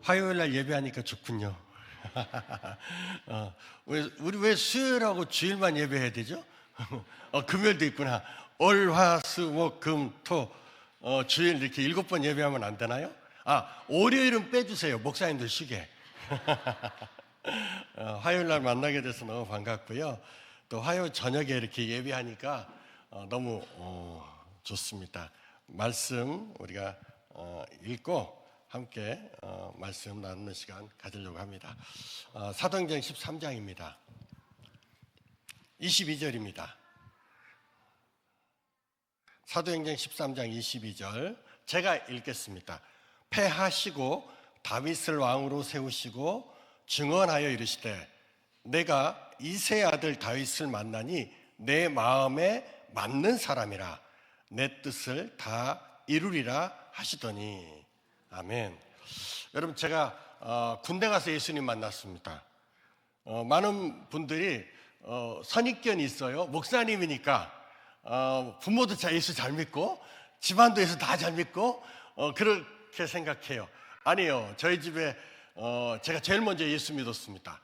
화요일 날 예배하니까 좋군요. 우리 왜 수요일하고 주일만 예배해야 되죠? 금요일도 있구나. 월, 화, 수, 목, 금, 토, 주일 이렇게 7번 예배하면 안 되나요? 월요일은 빼주세요. 목사님들 쉬게. 화요일 날 만나게 돼서 너무 반갑고요. 또 화요일 저녁에 이렇게 예배하니까 너무 좋습니다. 말씀 우리가 읽고 함께 말씀 나누는 시간 가지려고 합니다. 사도행전 13장입니다. 22절입니다. 사도행전 13장 22절 제가 읽겠습니다. 패하시고 다윗을 왕으로 세우시고 증언하여 이르시되 내가 이새의 아들 다윗을 만나니 내 마음에 맞는 사람이라 내 뜻을 다 이루리라 하시더니. 아멘. 여러분, 제가 군대 가서 예수님 만났습니다. 많은 분들이 선입견이 있어요. 목사님이니까 부모도 예수 잘 믿고 집안도 예수 다 잘 믿고 그렇게 생각해요. 아니요, 저희 집에 제가 제일 먼저 예수 믿었습니다.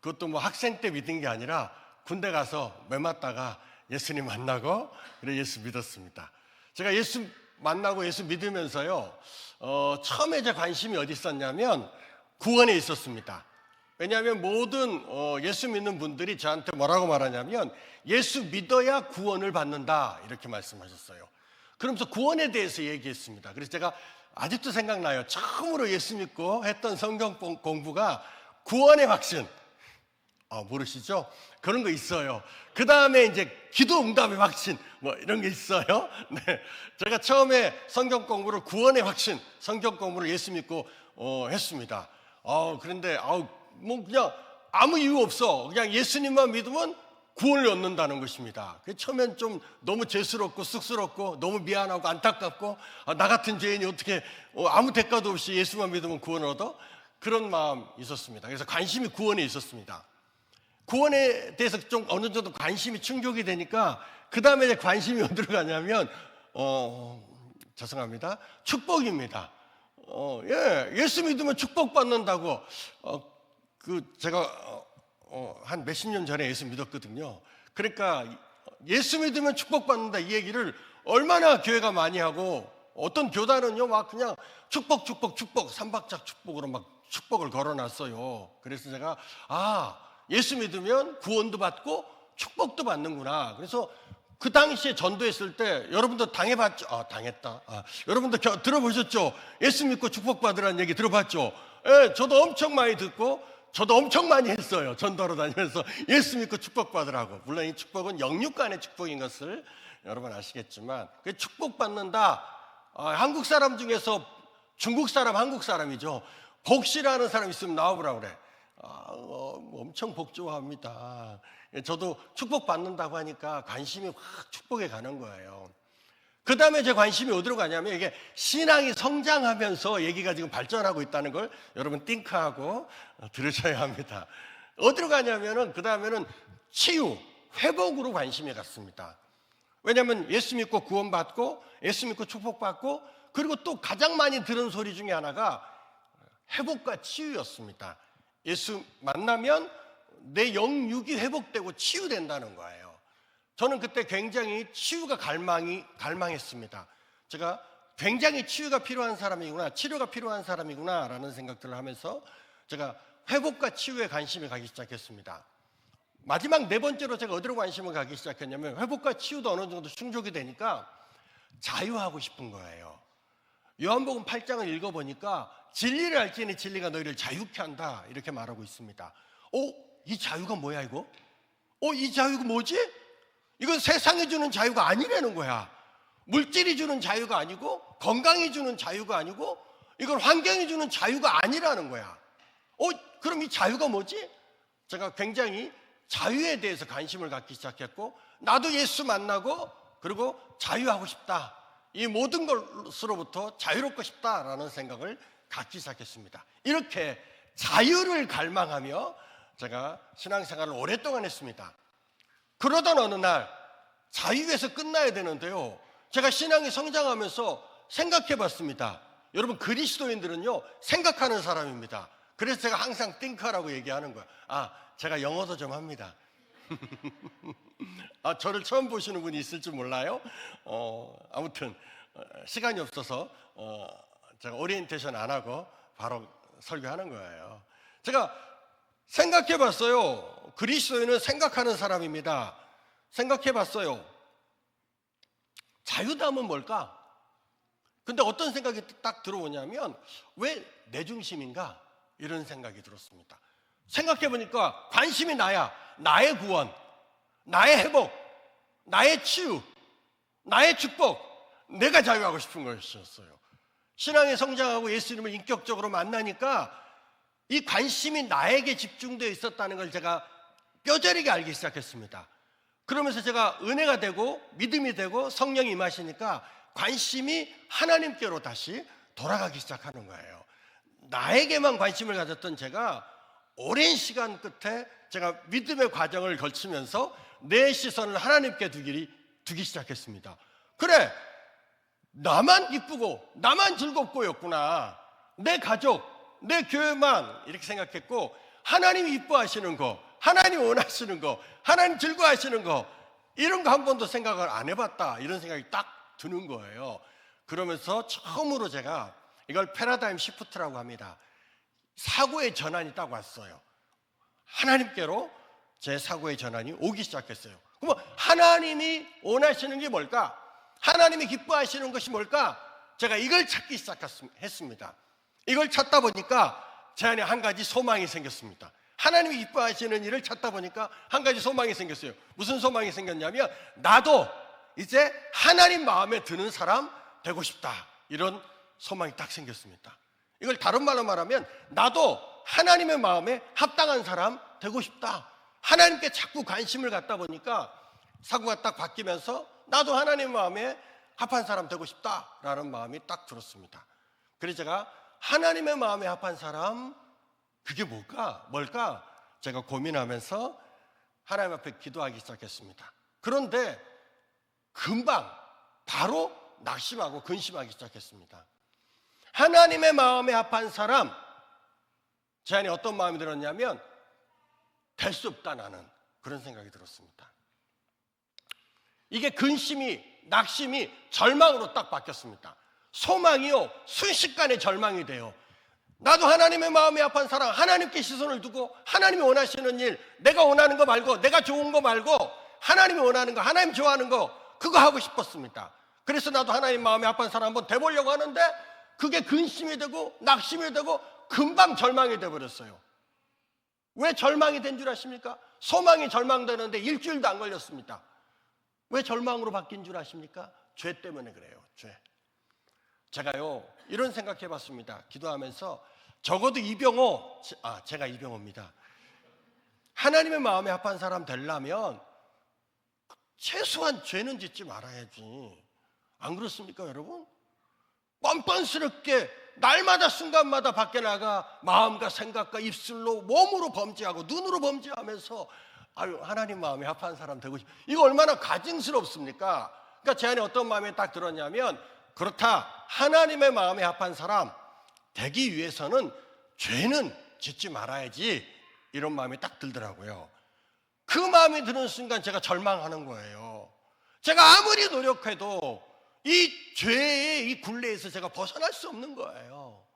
그것도 뭐 학생 때 믿은 게 아니라 군대 가서 매 맞다가 예수님 만나고 그래 예수 믿었습니다. 제가 예수 만나고 예수 믿으면서요, 처음에 제 관심이 어디 있었냐면 구원에 있었습니다. 왜냐하면 모든 예수 믿는 분들이 저한테 뭐라고 말하냐면 예수 믿어야 구원을 받는다 이렇게 말씀하셨어요. 그러면서 구원에 대해서 얘기했습니다. 그래서 제가 아직도 생각나요. 처음으로 예수 믿고 했던 성경 공부가 구원의 확신. 모르시죠? 그런 거 있어요. 그 다음에 이제 기도 응답의 확신 뭐 이런 게 있어요. 네, 제가 처음에 성경 공부를 구원의 확신, 성경 공부를 예수 믿고 했습니다. 그런데 뭐 그냥 아무 이유 없어. 그냥 예수님만 믿으면 구원을 얻는다는 것입니다. 처음엔 좀 너무 죄스럽고 쑥스럽고 너무 미안하고 안타깝고 나 같은 죄인이 어떻게 아무 대가도 없이 예수만 믿으면 구원을 얻어? 그런 마음 있었습니다. 그래서 관심이 구원에 있었습니다. 구원에 대해서 좀 어느 정도 관심이 충족이 되니까 그 다음에 이제 관심이 어디로 가냐면 죄송합니다. 축복입니다. 예수 믿으면 축복받는다고 제가 한 몇십 년 전에 예수 믿었거든요. 그러니까 예수 믿으면 축복받는다 이 얘기를 얼마나 교회가 많이 하고 어떤 교단은요 막 그냥 축복 삼박자 축복으로 막 축복을 걸어놨어요. 그래서 제가 예수 믿으면 구원도 받고 축복도 받는구나. 그래서 그 당시에 전도했을 때 여러분도 당해봤죠? 당했다. 여러분도 들어보셨죠? 예수 믿고 축복받으라는 얘기 들어봤죠? 예, 저도 엄청 많이 듣고 저도 엄청 많이 했어요. 전도하러 다니면서 예수 믿고 축복받으라고. 물론 이 축복은 영육간의 축복인 것을 여러분 아시겠지만 축복받는다. 한국 사람 중에서 중국 사람, 한국 사람이죠. 복씨라는 사람 있으면 나와보라고 그래. 엄청 복 좋아합니다. 저도 축복받는다고 하니까 관심이 확 축복에 가는 거예요. 그 다음에 제 관심이 어디로 가냐면 이게 신앙이 성장하면서 얘기가 지금 발전하고 있다는 걸 여러분 띵크하고 들으셔야 합니다. 어디로 가냐면은 그 다음에는 치유, 회복으로 관심이 갔습니다. 왜냐하면 예수 믿고 구원받고 예수 믿고 축복받고 그리고 또 가장 많이 들은 소리 중에 하나가 회복과 치유였습니다. 예수 만나면 내 영육이 회복되고 치유된다는 거예요. 저는 그때 굉장히 치유가 갈망했습니다. 제가 굉장히 치유가 필요한 사람이구나, 치료가 필요한 사람이구나 라는 생각들을 하면서 제가 회복과 치유에 관심이 가기 시작했습니다. 마지막 네 번째로 제가 어디로 관심을 가기 시작했냐면 회복과 치유도 어느 정도 충족이 되니까 자유하고 싶은 거예요. 요한복음 8장을 읽어보니까 진리를 알지니 진리가 너희를 자유케 한다 이렇게 말하고 있습니다. 이 자유가 뭐야 이거? 이 자유가 뭐지? 이건 세상이 주는 자유가 아니라는 거야. 물질이 주는 자유가 아니고 건강이 주는 자유가 아니고 이건 환경이 주는 자유가 아니라는 거야. 그럼 이 자유가 뭐지? 제가 굉장히 자유에 대해서 관심을 갖기 시작했고 나도 예수 만나고 그리고 자유하고 싶다. 이 모든 것으로부터 자유롭고 싶다라는 생각을 갖기 시작했습니다. 이렇게 자유를 갈망하며 제가 신앙생활을 오랫동안 했습니다. 그러던 어느 날 자유에서 끝나야 되는데요, 제가 신앙이 성장하면서 생각해 봤습니다. 여러분, 그리스도인들은요, 생각하는 사람입니다. 그래서 제가 항상 think라고 얘기하는 거예요. 제가 영어도 좀 합니다. 저를 처음 보시는 분이 있을 줄 몰라요. 아무튼 시간이 없어서 제가 오리엔테이션 안 하고 바로 설교하는 거예요. 제가 생각해 봤어요. 그리스도인은 생각하는 사람입니다. 생각해 봤어요. 자유다움은 뭘까? 근데 어떤 생각이 딱 들어오냐면, 왜 내 중심인가? 이런 생각이 들었습니다. 생각해 보니까 관심이 나야. 나의 구원, 나의 회복, 나의 치유, 나의 축복, 내가 자유하고 싶은 것이었어요. 신앙에 성장하고 예수님을 인격적으로 만나니까 이 관심이 나에게 집중되어 있었다는 걸 제가 뼈저리게 알기 시작했습니다. 그러면서 제가 은혜가 되고 믿음이 되고 성령이 임하시니까 관심이 하나님께로 다시 돌아가기 시작하는 거예요. 나에게만 관심을 가졌던 제가 오랜 시간 끝에 제가 믿음의 과정을 거치면서 내 시선을 하나님께 두기 시작했습니다. 그래, 나만 기쁘고 나만 즐겁고였구나. 내 가족, 내 교회만 이렇게 생각했고, 하나님이 이뻐하시는 거, 하나님 원하시는 거, 하나님 즐거워하시는 거, 이런 거 한 번도 생각을 안 해봤다, 이런 생각이 딱 드는 거예요. 그러면서 처음으로 제가 이걸 패러다임 시프트라고 합니다. 사고의 전환이 딱 왔어요. 하나님께로 제 사고의 전환이 오기 시작했어요. 그럼 하나님이 원하시는 게 뭘까? 하나님이 기뻐하시는 것이 뭘까? 제가 이걸 찾기 시작했습니다. 이걸 찾다 보니까 제 안에 한 가지 소망이 생겼습니다. 하나님이 기뻐하시는 일을 찾다 보니까 한 가지 소망이 생겼어요. 무슨 소망이 생겼냐면, 나도 이제 하나님 마음에 드는 사람 되고 싶다, 이런 소망이 딱 생겼습니다. 이걸 다른 말로 말하면, 나도 하나님의 마음에 합당한 사람 되고 싶다. 하나님께 자꾸 관심을 갖다 보니까 사고가 딱 바뀌면서 나도 하나님 마음에 합한 사람 되고 싶다라는 마음이 딱 들었습니다. 그래서 제가 하나님의 마음에 합한 사람, 그게 뭘까? 제가 고민하면서 하나님 앞에 기도하기 시작했습니다. 그런데 금방 바로 낙심하고 근심하기 시작했습니다. 하나님의 마음에 합한 사람, 제 안에 어떤 마음이 들었냐면, 될 수 없다, 나는. 그런 생각이 들었습니다. 이게 근심이, 낙심이 절망으로 딱 바뀌었습니다. 소망이요, 순식간에 절망이 돼요. 나도 하나님의 마음에 합한 사람, 하나님께 시선을 두고 하나님이 원하시는 일, 내가 원하는 거 말고, 내가 좋은 거 말고 하나님이 원하는 거, 하나님 좋아하는 거, 그거 하고 싶었습니다. 그래서 나도 하나님 마음에 합한 사람 한번 돼보려고 하는데, 그게 근심이 되고 낙심이 되고 금방 절망이 돼버렸어요. 왜 절망이 된 줄 아십니까? 소망이 절망되는데 일주일도 안 걸렸습니다. 왜 절망으로 바뀐 줄 아십니까? 죄 때문에 그래요. 죄. 제가요, 이런 생각해 봤습니다. 기도하면서, 적어도 이병호, 제가 이병호입니다. 하나님의 마음에 합한 사람 되려면 최소한 죄는 짓지 말아야지. 안 그렇습니까, 여러분? 뻔뻔스럽게 날마다 순간마다 밖에 나가 마음과 생각과 입술로, 몸으로 범죄하고 눈으로 범죄하면서 하나님 마음에 합한 사람 되고 싶어. 이거 얼마나 가증스럽습니까? 그러니까 제 안에 어떤 마음이 딱 들었냐면, 그렇다, 하나님의 마음에 합한 사람 되기 위해서는 죄는 짓지 말아야지, 이런 마음이 딱 들더라고요. 그 마음이 드는 순간 제가 절망하는 거예요. 제가 아무리 노력해도 이 죄의 이 굴레에서 제가 벗어날 수 없는 거예요.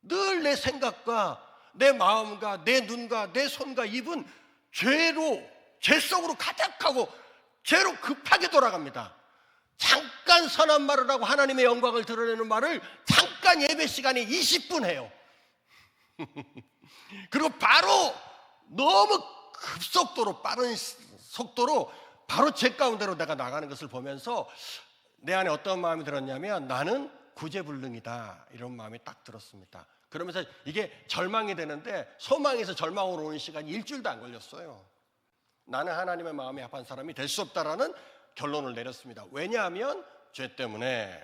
늘 내 생각과 내 마음과 내 눈과 내 손과 입은 죄 속으로 가득하고 죄로 급하게 돌아갑니다. 잠깐 선한 말을 하고 하나님의 영광을 드러내는 말을 잠깐 예배 시간에 20분 해요. 그리고 바로 너무 급속도로, 빠른 속도로 바로 죄 가운데로 내가 나가는 것을 보면서 내 안에 어떤 마음이 들었냐면, 나는 구제불능이다, 이런 마음이 딱 들었습니다. 그러면서 이게 절망이 되는데, 소망에서 절망으로 오는 시간이 일주일도 안 걸렸어요. 나는 하나님의 마음에 합한 사람이 될 수 없다라는 결론을 내렸습니다. 왜냐하면 죄 때문에.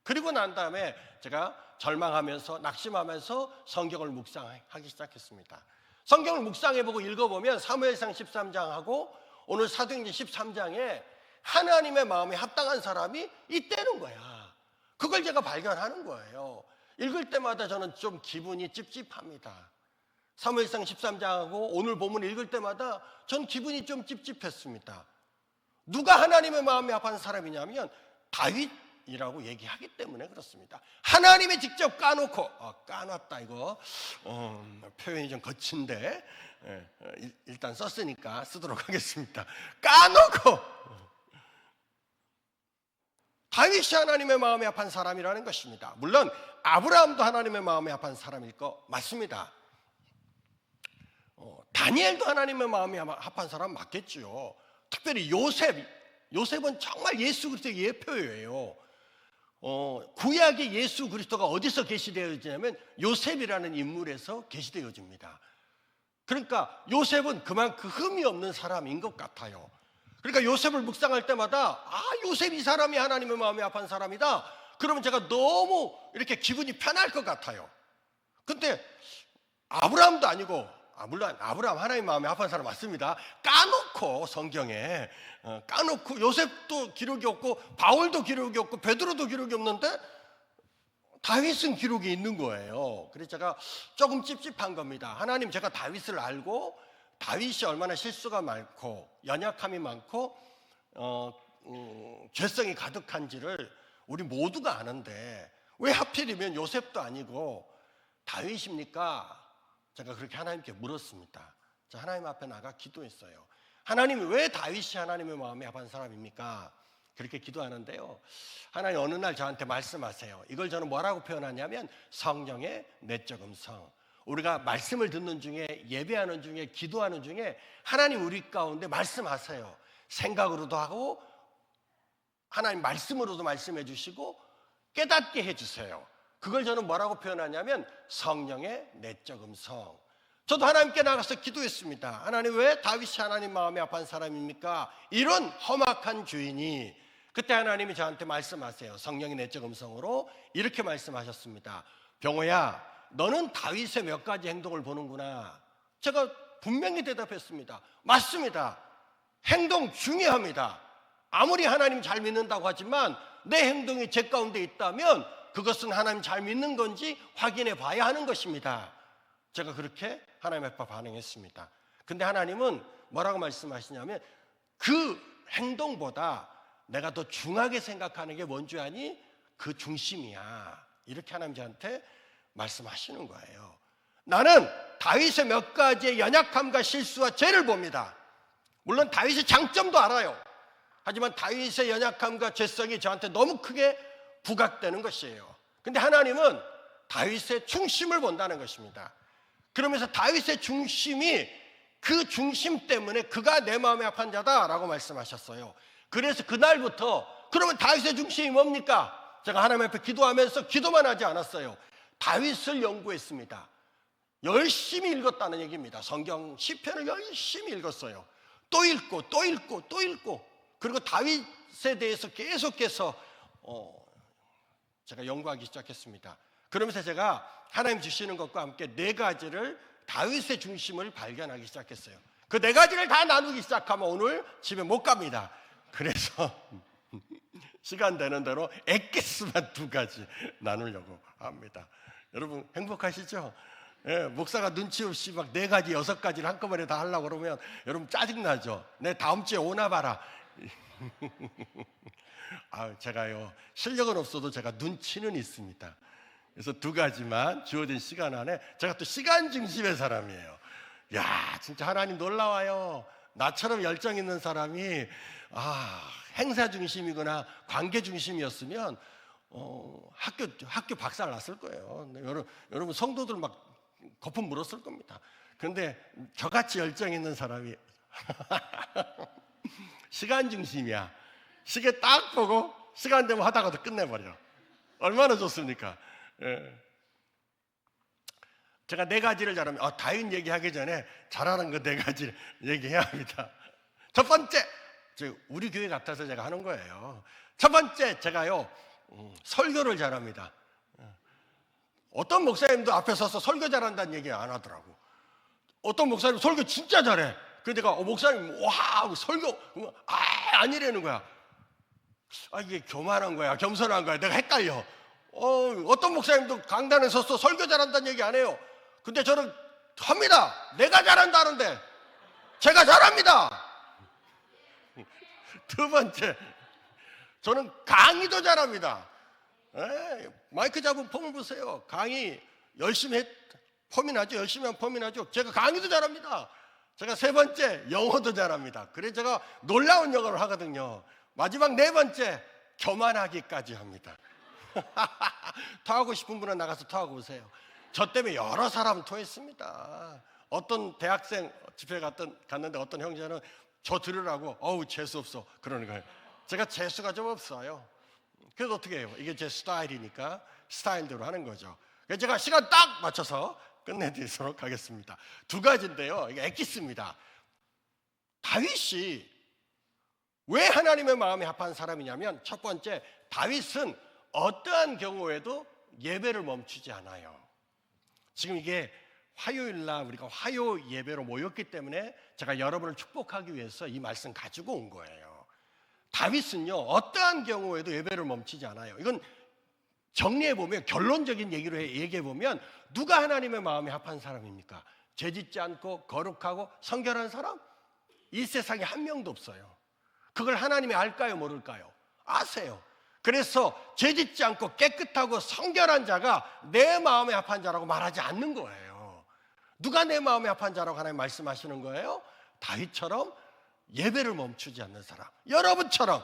그리고 난 다음에 제가 절망하면서 낙심하면서 성경을 묵상하기 시작했습니다. 성경을 묵상해보고 읽어보면 사무엘상 13장하고 오늘 사도행전 13장에 하나님의 마음에 합당한 사람이 있다는 거야. 그걸 제가 발견하는 거예요. 읽을 때마다 저는 좀 기분이 찝찝합니다. 사무엘상 13장하고 오늘 본문 읽을 때마다 전 기분이 좀 찝찝했습니다. 누가 하나님의 마음에 합한 사람이냐면 다윗이라고 얘기하기 때문에 그렇습니다. 하나님이 직접 까놓고, 까놨다 이거 표현이 좀 거친데 일단 썼으니까 쓰도록 하겠습니다. 까놓고 다윗이 하나님의 마음에 합한 사람이라는 것입니다. 물론 아브라함도 하나님의 마음에 합한 사람일 거 맞습니다. 다니엘도 하나님의 마음에 합한 사람 맞겠죠. 특별히 요셉은 정말 예수 그리스도의 예표예요. 구약의 예수 그리스도가 어디서 계시되어지냐면 요셉이라는 인물에서 계시되어집니다. 그러니까 요셉은 그만큼 흠이 없는 사람인 것 같아요. 그러니까 요셉을 묵상할 때마다 요셉 이 사람이 하나님의 마음에 합한 사람이다. 그러면 제가 너무 이렇게 기분이 편할 것 같아요. 근데 아브라함도 아니고, 물론 아브라함 하나님 마음에 합한 사람 맞습니다. 까놓고 성경에 까놓고 요셉도 기록이 없고 바울도 기록이 없고 베드로도 기록이 없는데 다윗은 기록이 있는 거예요. 그래서 제가 조금 찝찝한 겁니다. 하나님, 제가 다윗을 알고 다윗이 얼마나 실수가 많고 연약함이 많고 죄성이 가득한지를 우리 모두가 아는데 왜 하필이면 요셉도 아니고 다윗입니까? 제가 그렇게 하나님께 물었습니다. 자, 하나님 앞에 나가 기도했어요. 하나님이 왜 다윗이 하나님의 마음에 합한 사람입니까? 그렇게 기도하는데요, 하나님 어느 날 저한테 말씀하세요. 이걸 저는 뭐라고 표현하냐면 성령의 내적 음성. 우리가 말씀을 듣는 중에, 예배하는 중에, 기도하는 중에 하나님 우리 가운데 말씀하세요. 생각으로도 하고 하나님 말씀으로도 말씀해 주시고 깨닫게 해주세요. 그걸 저는 뭐라고 표현하냐면 성령의 내적 음성. 저도 하나님께 나가서 기도했습니다. 하나님, 왜 다윗이 하나님 마음에 합한 사람입니까? 이런 험악한 주인이. 그때 하나님이 저한테 말씀하세요. 성령의 내적 음성으로 이렇게 말씀하셨습니다. 병호야, 너는 다윗의 몇 가지 행동을 보는구나. 제가 분명히 대답했습니다. 맞습니다. 행동 중요합니다. 아무리 하나님 잘 믿는다고 하지만 내 행동이 제 가운데 있다면 그것은 하나님 잘 믿는 건지 확인해 봐야 하는 것입니다. 제가 그렇게 하나님 앞에 반응했습니다. 근데 하나님은 뭐라고 말씀하시냐면 그 행동보다 내가 더 중하게 생각하는 게 뭔 줄 아니? 그 중심이야. 이렇게 하나님 저한테 말씀하시는 거예요. 나는 다윗의 몇 가지의 연약함과 실수와 죄를 봅니다. 물론 다윗의 장점도 알아요. 하지만 다윗의 연약함과 죄성이 저한테 너무 크게 부각되는 것이에요. 근데 하나님은 다윗의 중심을 본다는 것입니다. 그러면서 다윗의 중심이, 그 중심 때문에 그가 내 마음에 합한 자다라고 말씀하셨어요. 그래서 그날부터, 그러면 다윗의 중심이 뭡니까? 제가 하나님 앞에 기도하면서 기도만 하지 않았어요. 다윗을 연구했습니다. 열심히 읽었다는 얘기입니다. 성경 시편을 열심히 읽었어요. 또 읽고 또 읽고 또 읽고, 그리고 다윗에 대해서 계속해서 제가 연구하기 시작했습니다. 그러면서 제가 하나님 주시는 것과 함께 네 가지를, 다윗의 중심을 발견하기 시작했어요. 그 네 가지를 다 나누기 시작하면 오늘 집에 못 갑니다. 그래서 시간 되는 대로 엑기스만 두 가지 나누려고 합니다. 여러분 행복하시죠? 예, 목사가 눈치 없이 막 네 가지, 여섯 가지를 한꺼번에 다 하려고 그러면 여러분 짜증나죠? 내 다음 주에 오나 봐라. 제가요, 실력은 없어도 제가 눈치는 있습니다. 그래서 두 가지만 주어진 시간 안에, 제가 또 시간 중심의 사람이에요. 야, 진짜 하나님 놀라워요. 나처럼 열정 있는 사람이 행사 중심이거나 관계 중심이었으면 학교 박살 났을 거예요. 여러분 성도들 막 거품 물었을 겁니다. 그런데 저같이 열정 있는 사람이 시간 중심이야. 시계 딱 보고 시간 되면 하다가도 끝내버려. 얼마나 좋습니까? 예. 제가 네 가지를 잘하면, 다윗 얘기하기 전에 잘하는 거 네 가지를 얘기해야 합니다. 첫 번째, 우리 교회 같아서 제가 하는 거예요. 첫 번째, 제가요 설교를 잘합니다. 어떤 목사님도 앞에 서서 설교 잘한다는 얘기 안 하더라고. 어떤 목사님 설교 진짜 잘해. 그래서 내가 목사님 와 설교 아니라는 거야. 이게 교만한 거야, 겸손한 거야, 내가 헷갈려. 어떤 목사님도 강단에 서서 설교 잘한다는 얘기 안 해요. 근데 저는 합니다. 내가 잘한다는데 제가 잘합니다. 두 번째, 저는 강의도 잘합니다. 마이크 잡은 폼을 보세요. 강의 열심히 폼이 나죠. 열심히 하면 폼이 나죠. 제가 강의도 잘합니다. 제가 세 번째, 영어도 잘합니다. 그래서 제가 놀라운 영어를 하거든요. 마지막 네 번째, 교만하기까지 합니다. 토하고 싶은 분은 나가서 토하고 오세요. 저 때문에 여러 사람 토했습니다. 어떤 대학생 집회 갔는데 어떤 형제는 저 들으라고 어우 재수 없어 그러는 거예요. 제가 재수가 좀 없어요. 그래서 어떻게 해요? 이게 제 스타일이니까 스타일대로 하는 거죠. 그래서 제가 시간 딱 맞춰서 끝내드리도록 하겠습니다. 두 가지인데요. 이게 엑기스입니다. 다윗이 왜 하나님의 마음에 합한 사람이냐면, 첫 번째, 다윗은 어떠한 경우에도 예배를 멈추지 않아요. 지금 이게 화요일날 우리가 화요 예배로 모였기 때문에 제가 여러분을 축복하기 위해서 이 말씀 가지고 온 거예요. 다윗은요, 어떠한 경우에도 예배를 멈추지 않아요. 이건 정리해보면, 결론적인 얘기로 얘기해보면, 누가 하나님의 마음에 합한 사람입니까? 죄짓지 않고 거룩하고 성결한 사람? 이 세상에 한 명도 없어요. 그걸 하나님이 알까요, 모를까요? 아세요. 그래서 죄짓지 않고 깨끗하고 성결한 자가 내 마음에 합한 자라고 말하지 않는 거예요. 누가 내 마음에 합한 자라고 하나님 말씀하시는 거예요? 다윗처럼 예배를 멈추지 않는 사람, 여러분처럼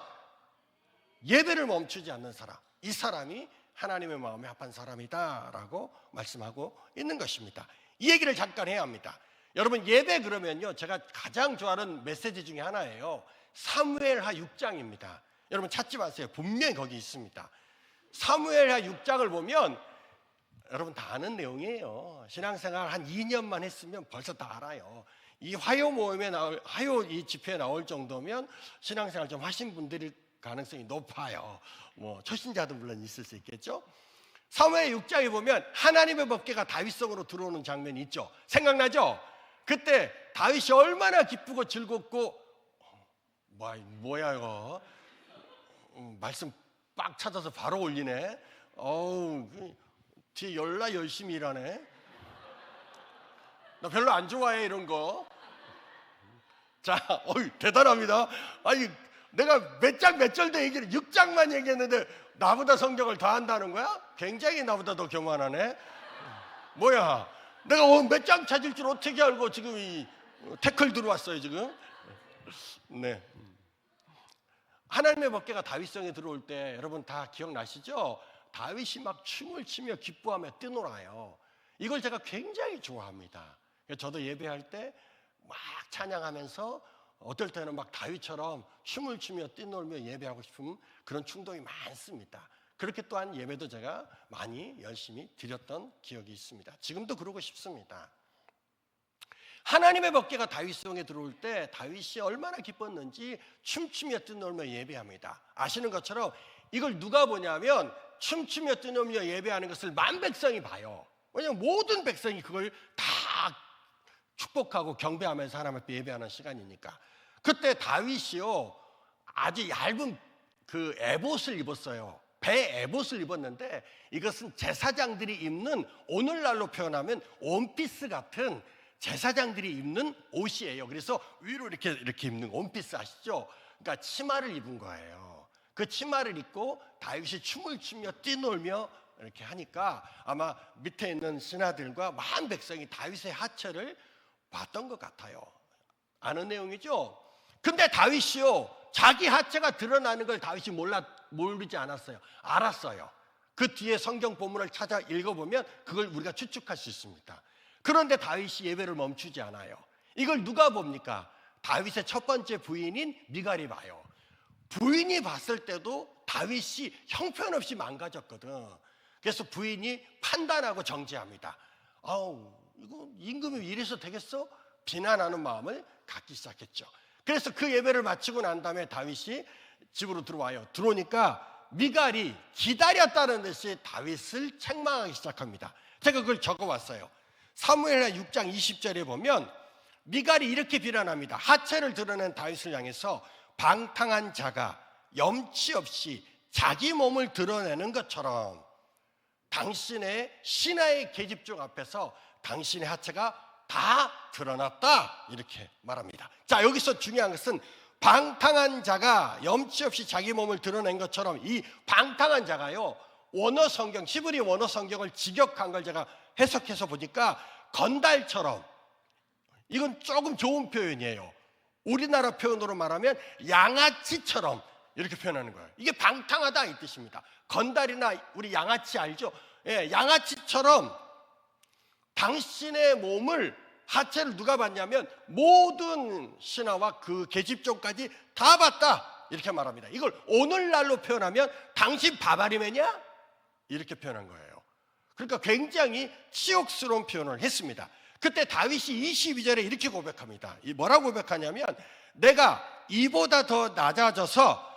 예배를 멈추지 않는 사람, 이 사람이 하나님의 마음에 합한 사람이다라고 말씀하고 있는 것입니다. 이 얘기를 잠깐 해야 합니다. 여러분, 예배 그러면요, 제가 가장 좋아하는 메시지 중에 하나예요. 사무엘하 6장입니다. 여러분 찾지 마세요. 분명히 거기 있습니다. 사무엘하 6장을 보면 여러분 다 아는 내용이에요. 신앙생활 한 2년만 했으면 벌써 다 알아요. 이 화요 모임에 화요 이 집회에 나올 정도면 신앙생활 좀 하신 분들일 가능성이 높아요. 뭐 초신자도 물론 있을 수 있겠죠. 사무엘 6장에 보면 하나님의 법궤가 다윗성으로 들어오는 장면이 있죠. 생각나죠? 그때 다윗이 얼마나 기쁘고 즐겁고, 뭐야 이거, 말씀 빡 찾아서 바로 올리네. 어우, 뒤에 열나 열심히 일하네. 나 별로 안 좋아해 이런 거. 자, 대단합니다. 아니, 내가 몇 장 몇 절도 얘기를 6장만 얘기했는데 나보다 성경을 더 한다는 거야? 굉장히 나보다 더 교만하네. 뭐야, 내가 몇 장 찾을 줄 어떻게 알고 지금 이 태클 들어왔어요 지금. 네. 하나님의 법궤가 다윗성에 들어올 때 여러분 다 기억나시죠? 다윗이 막 춤을 추며 기뻐하며 뛰놀아요. 이걸 제가 굉장히 좋아합니다. 저도 예배할 때 막 찬양하면서 어떨 때는 막 다윗처럼 춤을 추며 뛰놀며 예배하고 싶은 그런 충동이 많습니다. 그렇게 또한 예배도 제가 많이 열심히 드렸던 기억이 있습니다. 지금도 그러고 싶습니다. 하나님의 법궤가 다윗성에 들어올 때 다윗이 얼마나 기뻤는지 춤추며 뛰놀며 예배합니다. 아시는 것처럼 이걸 누가 보냐면 춤추며 뛰놀며 예배하는 것을 만 백성이 봐요. 왜냐하면 모든 백성이 그걸 다 축복하고 경배하면서 하나님 앞에 예배하는 시간이니까. 그때 다윗이요, 아주 얇은 그 에봇을 입었어요. 배 에봇을 입었는데 이것은 제사장들이 입는, 오늘날로 표현하면 원피스 같은 제사장들이 입는 옷이에요. 그래서 위로 이렇게 입는 원피스 아시죠? 그러니까 치마를 입은 거예요. 그 치마를 입고 다윗이 춤을 추며 뛰놀며 이렇게 하니까 아마 밑에 있는 신하들과 많은 백성이 다윗의 하체를 봤던 것 같아요. 아는 내용이죠? 근데 다윗이요, 자기 하체가 드러나는 걸 다윗이 모르지 않았어요. 알았어요. 그 뒤에 성경 본문을 찾아 읽어보면 그걸 우리가 추측할 수 있습니다. 그런데 다윗이 예배를 멈추지 않아요. 이걸 누가 봅니까? 다윗의 첫 번째 부인인 미갈이 봐요. 부인이 봤을 때도 다윗이 형편없이 망가졌거든. 그래서 부인이 판단하고 정죄합니다. 아우, 이거 임금이 이래서 되겠어? 비난하는 마음을 갖기 시작했죠. 그래서 그 예배를 마치고 난 다음에 다윗이 집으로 들어와요. 들어오니까 미갈이 기다렸다는 듯이 다윗을 책망하기 시작합니다. 제가 그걸 적어왔어요. 사무엘하 6장 20절에 보면 미갈이 이렇게 비난합니다. 하체를 드러낸 다윗을 향해서 방탕한 자가 염치 없이 자기 몸을 드러내는 것처럼 당신의 신하의 계집종 앞에서 당신의 하체가 다 드러났다, 이렇게 말합니다. 자, 여기서 중요한 것은 방탕한 자가 염치 없이 자기 몸을 드러낸 것처럼, 이 방탕한 자가요, 원어 성경, 히브리 원어 성경을 직역한 걸 제가 해석해서 보니까 건달처럼, 이건 조금 좋은 표현이에요. 우리나라 표현으로 말하면 양아치처럼 이렇게 표현하는 거예요. 이게 방탕하다 이 뜻입니다. 건달이나 우리 양아치 알죠? 예, 양아치처럼 당신의 몸을, 하체를 누가 봤냐면 모든 신하와 그 계집종까지 다 봤다, 이렇게 말합니다. 이걸 오늘날로 표현하면 당신 바바리맨이야? 이렇게 표현한 거예요. 그러니까 굉장히 치욕스러운 표현을 했습니다. 그때 다윗이 22절에 이렇게 고백합니다. 뭐라고 고백하냐면, 내가 이보다 더 낮아져서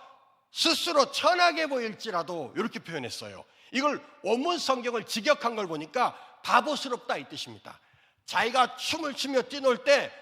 스스로 천하게 보일지라도, 이렇게 표현했어요. 이걸 원문 성경을 직역한 걸 보니까 바보스럽다 이 뜻입니다. 자기가 춤을 추며 뛰놀 때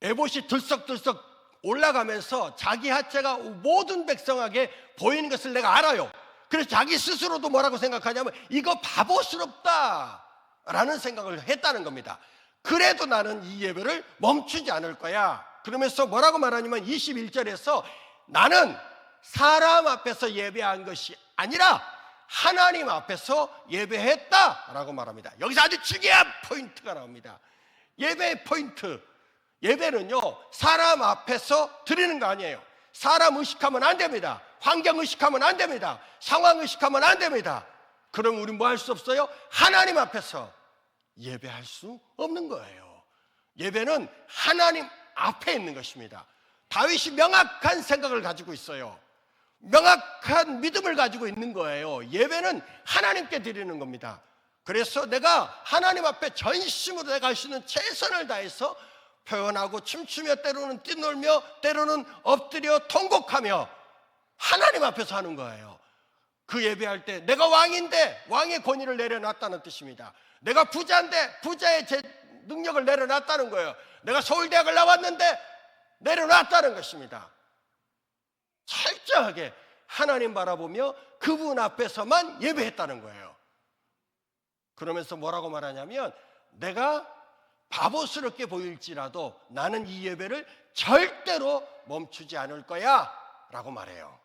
에봇이 들썩들썩 올라가면서 자기 하체가 모든 백성에게 보이는 것을 내가 알아요. 그래서 자기 스스로도 뭐라고 생각하냐면, 이거 바보스럽다 라는 생각을 했다는 겁니다. 그래도 나는 이 예배를 멈추지 않을 거야. 그러면서 뭐라고 말하냐면 21절에서 나는 사람 앞에서 예배한 것이 아니라 하나님 앞에서 예배했다라고 말합니다. 여기서 아주 중요한 포인트가 나옵니다. 예배의 포인트. 예배는요, 사람 앞에서 드리는 거 아니에요. 사람 의식하면 안 됩니다. 환경 의식하면 안 됩니다. 상황 의식하면 안 됩니다. 그럼 우리 뭐 할 수 없어요? 하나님 앞에서 예배할 수 없는 거예요. 예배는 하나님 앞에 있는 것입니다. 다윗이 명확한 생각을 가지고 있어요. 명확한 믿음을 가지고 있는 거예요. 예배는 하나님께 드리는 겁니다. 그래서 내가 하나님 앞에 전심으로 내가 할 수 있는 최선을 다해서 표현하고 춤추며, 때로는 뛰놀며, 때로는 엎드려 통곡하며 하나님 앞에서 하는 거예요. 그 예배할 때 내가 왕인데 왕의 권위를 내려놨다는 뜻입니다. 내가 부자인데 부자의 능력을 내려놨다는 거예요. 내가 서울대학을 나왔는데 내려놨다는 것입니다. 철저하게 하나님 바라보며 그분 앞에서만 예배했다는 거예요. 그러면서 뭐라고 말하냐면, 내가 바보스럽게 보일지라도 나는 이 예배를 절대로 멈추지 않을 거야 라고 말해요.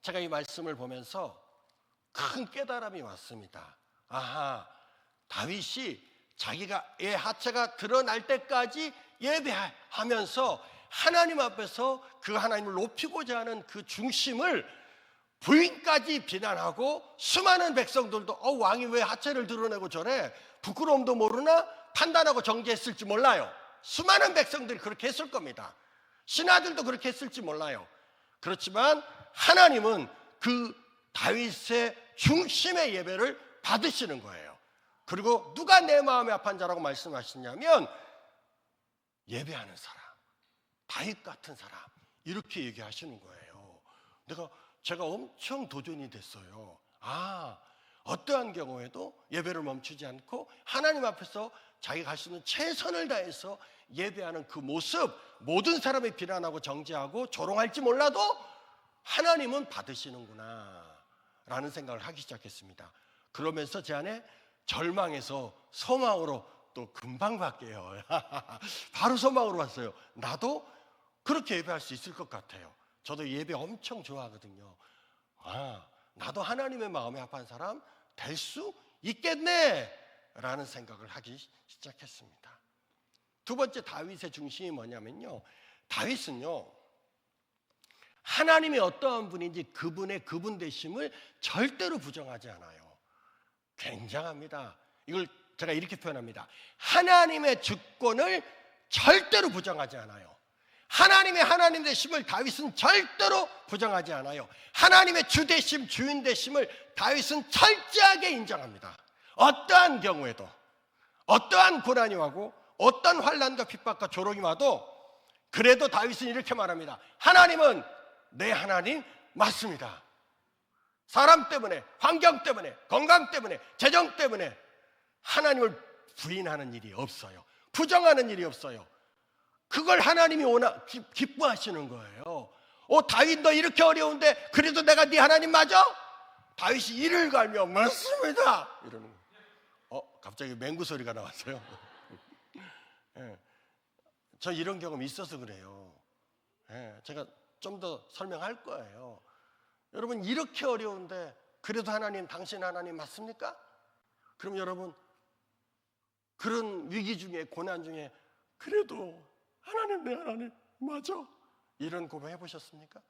제가 이 말씀을 보면서 큰 깨달음이 왔습니다. 아하, 다윗이 자기의 하체가 드러날 때까지 예배하면서 하나님 앞에서 그 하나님을 높이고자 하는 그 중심을 부인까지 비난하고, 수많은 백성들도 왕이 왜 하체를 드러내고 저래? 부끄러움도 모르나? 판단하고 정죄했을지 몰라요. 수많은 백성들이 그렇게 했을 겁니다. 신하들도 그렇게 했을지 몰라요. 그렇지만 하나님은 그 다윗의 중심의 예배를 받으시는 거예요. 그리고 누가 내 마음에 합한 자라고 말씀하시냐면, 예배하는 사람, 다윗 같은 사람, 이렇게 얘기하시는 거예요. 제가 엄청 도전이 됐어요. 어떠한 경우에도 예배를 멈추지 않고 하나님 앞에서 자기가 할 수 있는 최선을 다해서 예배하는 그 모습, 모든 사람이 비난하고 정죄하고 조롱할지 몰라도 하나님은 받으시는구나 라는 생각을 하기 시작했습니다. 그러면서 제 안에 절망에서 소망으로 또 금방 바뀌어요. 바로 소망으로 왔어요. 나도 그렇게 예배할 수 있을 것 같아요. 저도 예배 엄청 좋아하거든요. 나도 하나님의 마음에 합한 사람 될 수 있겠네 라는 생각을 하기 시작했습니다. 두 번째, 다윗의 중심이 뭐냐면요, 다윗은요, 하나님이 어떠한 분인지 그분의 그분 되심을 절대로 부정하지 않아요. 굉장합니다. 이걸 제가 이렇게 표현합니다. 하나님의 주권을 절대로 부정하지 않아요. 하나님의 하나님 되심을 다윗은 절대로 부정하지 않아요. 하나님의 주 되심, 주인 되심을 다윗은 철저하게 인정합니다. 어떠한 경우에도, 어떠한 고난이 와고, 어떤 환난과 핍박과 조롱이 와도, 그래도 다윗은 이렇게 말합니다. 하나님은 내 하나님 맞습니다. 사람 때문에, 환경 때문에, 건강 때문에, 재정 때문에 하나님을 부인하는 일이 없어요. 부정하는 일이 없어요. 그걸 하나님이 기뻐하시는 거예요. 다윗 너 이렇게 어려운데 그래도 내가 네 하나님 맞아? 다윗이 이를 갈며 맞습니다 이러는 거예요. 갑자기 맹구 소리가 나왔어요. 예. 저 이런 경험이 있어서 그래요. 예. 제가 좀 더 설명할 거예요. 여러분, 이렇게 어려운데 그래도 하나님, 당신 하나님 맞습니까? 그럼 여러분, 그런 위기 중에, 고난 중에 그래도 하나님, 내 하나님 맞아, 이런 고백 해보셨습니까?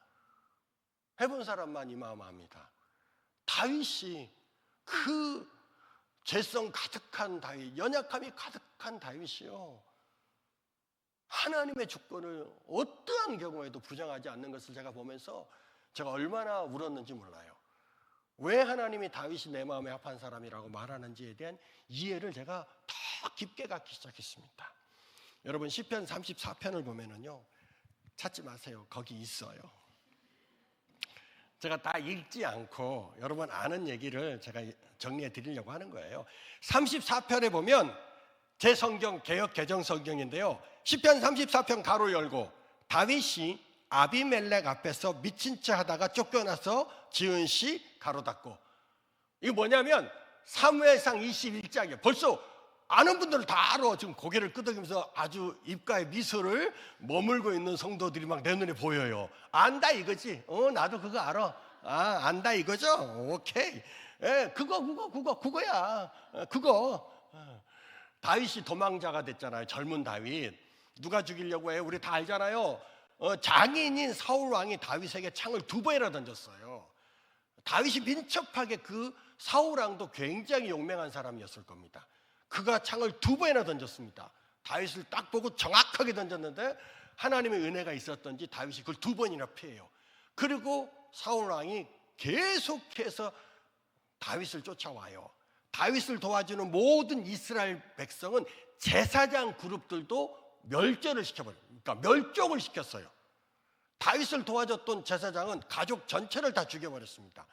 해본 사람만 이 마음 압니다. 다윗이, 그 죄성 가득한 다윗, 연약함이 가득한 다윗이요, 하나님의 주권을 어떠한 경우에도 부정하지 않는 것을 제가 보면서 제가 얼마나 울었는지 몰라요. 왜 하나님이 다윗이 내 마음에 합한 사람이라고 말하는지에 대한 이해를 제가 더 깊게 갖기 시작했습니다. 여러분, 시편 34편을 보면은요, 찾지 마세요. 거기 있어요. 제가 다 읽지 않고 여러분 아는 얘기를 제가 정리해 드리려고 하는 거예요. 34편에 보면, 제 성경 개역 개정 성경인데요, 시편 34편 가로 열고, 다윗이 아비멜렉 앞에서 미친 체 하다가 쫓겨나서 지은 시 가로 닫고. 이거 뭐냐면 사무엘상 21장이에요. 벌써 아는 분들은 다 알아. 지금 고개를 끄덕이면서 아주 입가에 미소를 머물고 있는 성도들이 막 내 눈에 보여요. 안다 이거지? 나도 그거 알아. 안다 이거죠? 오케이. 예, 그거야. 그거. 다윗이 도망자가 됐잖아요. 젊은 다윗. 누가 죽이려고 해요? 우리 다 알잖아요. 장인인 사울 왕이 다윗에게 창을 2번이나 던졌어요. 다윗이 민첩하게, 그 사울 왕도 굉장히 용맹한 사람이었을 겁니다. 그가 창을 2번이나 던졌습니다. 다윗을 딱 보고 정확하게 던졌는데 하나님의 은혜가 있었던지 다윗이 그걸 2번이나 피해요. 그리고 사울 왕이 계속해서 다윗을 쫓아와요. 다윗을 도와주는 모든 이스라엘 백성은 제사장 그룹들도 멸절을 시켜버려요. 그러니까 멸종을 시켰어요. 다윗을 도와줬던 제사장은 가족 전체를 다 죽여버렸습니다.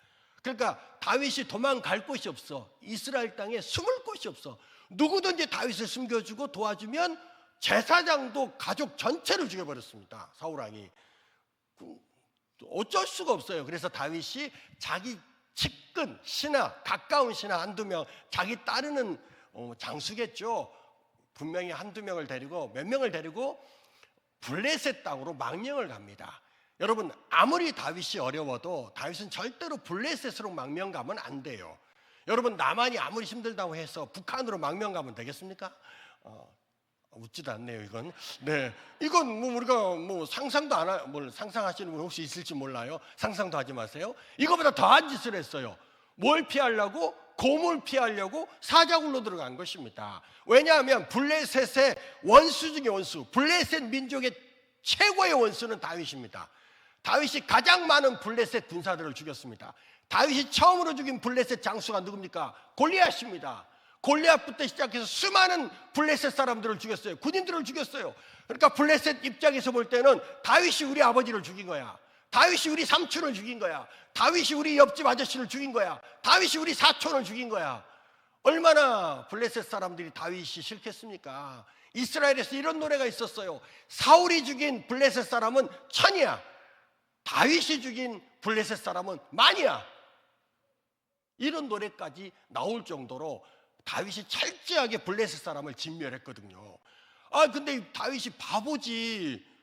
그러니까 다윗이 도망갈 곳이 없어. 이스라엘 땅에 숨을 곳이 없어. 누구든지 다윗을 숨겨주고 도와주면 제사장도 가족 전체를 죽여버렸습니다. 사울왕이. 어쩔 수가 없어요. 그래서 다윗이 자기 측근 신하, 가까운 신하 한두 명, 자기 따르는 장수겠죠. 분명히 한두 명을 데리고, 몇 명을 데리고 블레셋 땅으로 망명을 갑니다. 여러분, 아무리 다윗이 어려워도 다윗은 절대로 블레셋으로 망명 가면 안 돼요. 여러분, 남한이 아무리 힘들다고 해서 북한으로 망명 가면 되겠습니까? 웃지도 않네요, 이건. 네, 이건 우리가 상상도 안 상상하시는 분 혹시 있을지 몰라요. 상상도 하지 마세요. 이거보다 더한 짓을 했어요. 뭘 피하려고? 곰을 피하려고 사자굴로 들어간 것입니다. 왜냐하면 블레셋의 원수 중에 원수, 블레셋 민족의 최고의 원수는 다윗입니다. 다윗이 가장 많은 블레셋 군사들을 죽였습니다. 다윗이 처음으로 죽인 블레셋 장수가 누굽니까? 골리앗입니다. 골리앗부터 시작해서 수많은 블레셋 사람들을 죽였어요. 군인들을 죽였어요. 그러니까 블레셋 입장에서 볼 때는 다윗이 우리 아버지를 죽인 거야. 다윗이 우리 삼촌을 죽인 거야. 다윗이 우리 옆집 아저씨를 죽인 거야. 다윗이 우리 사촌을 죽인 거야. 얼마나 블레셋 사람들이 다윗이 싫겠습니까? 이스라엘에서 이런 노래가 있었어요. 사울이 죽인 블레셋 사람은 1000이야. 다윗이 죽인 블레셋 사람은 10,000이야. 이런 노래까지 나올 정도로 다윗이 철저하게 블레셋 사람을 진멸했거든요. 근데 다윗이 바보지.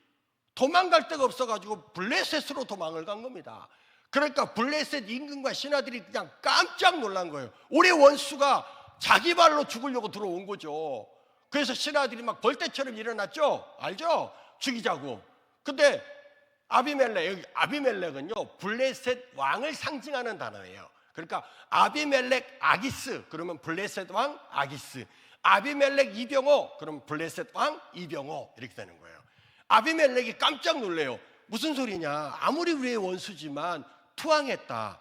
도망갈 데가 없어가지고 블레셋으로 도망을 간 겁니다. 그러니까 블레셋 임금과 신하들이 그냥 깜짝 놀란 거예요. 우리 원수가 자기 발로 죽으려고 들어온 거죠. 그래서 신하들이 막 벌떼처럼 일어났죠. 알죠? 죽이자고. 근데 아비멜렉은요, 블레셋 왕을 상징하는 단어예요. 그러니까 아비멜렉 아기스, 그러면 블레셋 왕 아기스. 아비멜렉 이병호, 그럼 블레셋 왕 이병호, 이렇게 되는 거예요. 아비멜렉이 깜짝 놀래요. 무슨 소리냐? 아무리 우리의 원수지만 투항했다,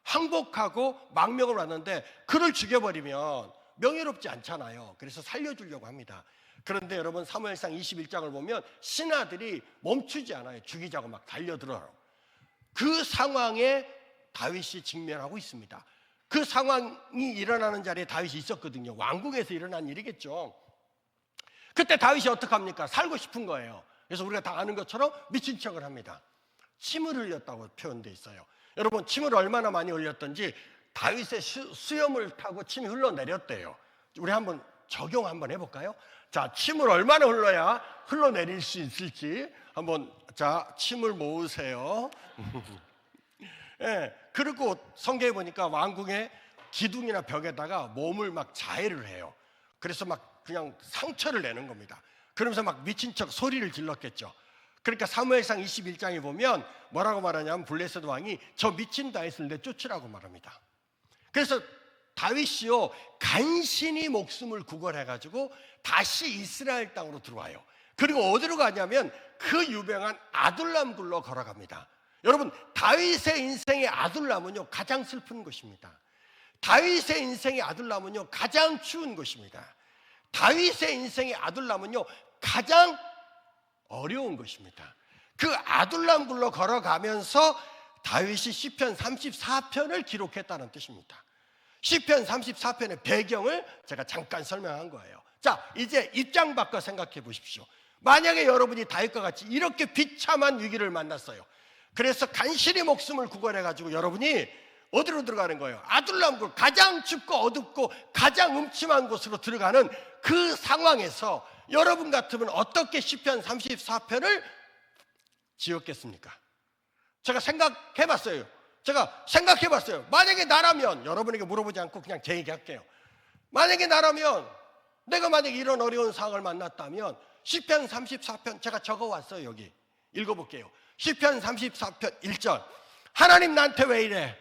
항복하고 망명을 왔는데 그를 죽여버리면 명예롭지 않잖아요. 그래서 살려주려고 합니다. 그런데 여러분, 사무엘상 21장을 보면 신하들이 멈추지 않아요. 죽이자고 막 달려들어요. 그 상황에 다윗이 직면하고 있습니다. 그 상황이 일어나는 자리에 다윗이 있었거든요. 왕궁에서 일어난 일이겠죠. 그때 다윗이 어떡합니까? 살고 싶은 거예요. 그래서 우리가 다 아는 것처럼 미친 척을 합니다. 침을 흘렸다고 표현되어 있어요. 여러분, 침을 얼마나 많이 흘렸던지 다윗의 수염을 타고 침이 흘러내렸대요. 우리 한번 적용 한번 해볼까요? 자, 침을 얼마나 흘러야 흘러내릴 수 있을지 한번, 자, 침을 모으세요. 예, 그리고 성경에 보니까 왕궁의 기둥이나 벽에다가 몸을 막 자해를 해요. 그래서 막 그냥 상처를 내는 겁니다. 그러면서 막 미친 척 소리를 질렀겠죠. 그러니까 사무엘상 21장에 보면 뭐라고 말하냐면 블레셋 왕이 저 미친 다윗을 내쫓으라고 말합니다. 그래서 다윗이요 간신히 목숨을 구걸해가지고 다시 이스라엘 땅으로 들어와요. 그리고 어디로 가냐면 그 유명한 아둘람 굴로 걸어갑니다. 여러분, 다윗의 인생의 아둘람은요 가장 슬픈 것입니다. 다윗의 인생의 아둘람은요 가장 추운 것입니다. 다윗의 인생의 아둘람은요 가장 어려운 것입니다. 그 아둘람 굴로 걸어가면서 다윗이 시편 34편을 기록했다는 뜻입니다. 시편 34편의 배경을 제가 잠깐 설명한 거예요. 자, 이제 입장 바꿔 생각해 보십시오. 만약에 여러분이 다윗과 같이 이렇게 비참한 위기를 만났어요. 그래서 간신히 목숨을 구걸해가지고 여러분이 어디로 들어가는 거예요? 아둘람굴, 가장 춥고 어둡고 가장 음침한 곳으로 들어가는 그 상황에서 여러분 같으면 어떻게 시편 34편을 지었겠습니까? 제가 생각해봤어요. 만약에 나라면, 여러분에게 물어보지 않고 그냥 제 얘기할게요. 만약에 나라면, 내가 만약에 이런 어려운 상황을 만났다면 시편 34편 제가 적어왔어요. 여기 읽어볼게요. 시편 34편 1절, 하나님 나한테 왜 이래?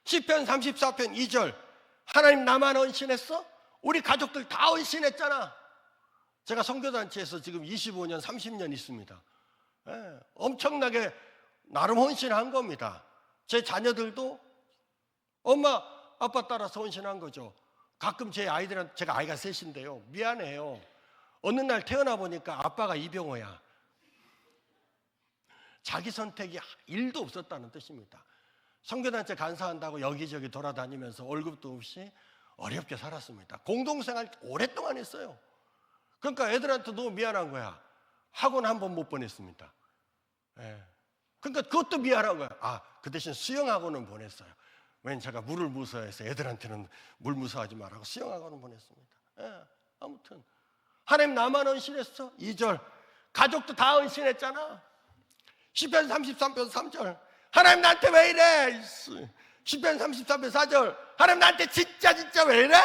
시편 34편 2절, 하나님 나만 헌신했어? 우리 가족들 다 헌신했잖아. 제가 선교단체에서 지금 25년 30년 있습니다. 엄청나게 나름 헌신한 겁니다. 제 자녀들도 엄마 아빠 따라서 헌신한 거죠. 가끔 제 아이들한테, 제가 아이가 셋인데요, 미안해요. 어느 날 태어나 보니까 아빠가 이병호야. 자기 선택이 1도 없었다는 뜻입니다. 선교단체 간사한다고 여기저기 돌아다니면서 월급도 없이 어렵게 살았습니다. 공동생활 오랫동안 했어요. 그러니까 애들한테 너무 미안한 거야. 학원 한 번 못 보냈습니다. 그러니까 그것도 미안한 거야. 그 대신 수영학원은 보냈어요. 왜냐면 제가 물을 무서워해서 애들한테는 물 무서워하지 말라고 수영학원은 보냈습니다. 아무튼 하나님 나만 헌신했어? 2절, 가족도 다 헌신했잖아. 시편 33편 3절, 하나님 나한테 왜 이래? 시편 33편 4절, 하나님 나한테 진짜 왜 이래?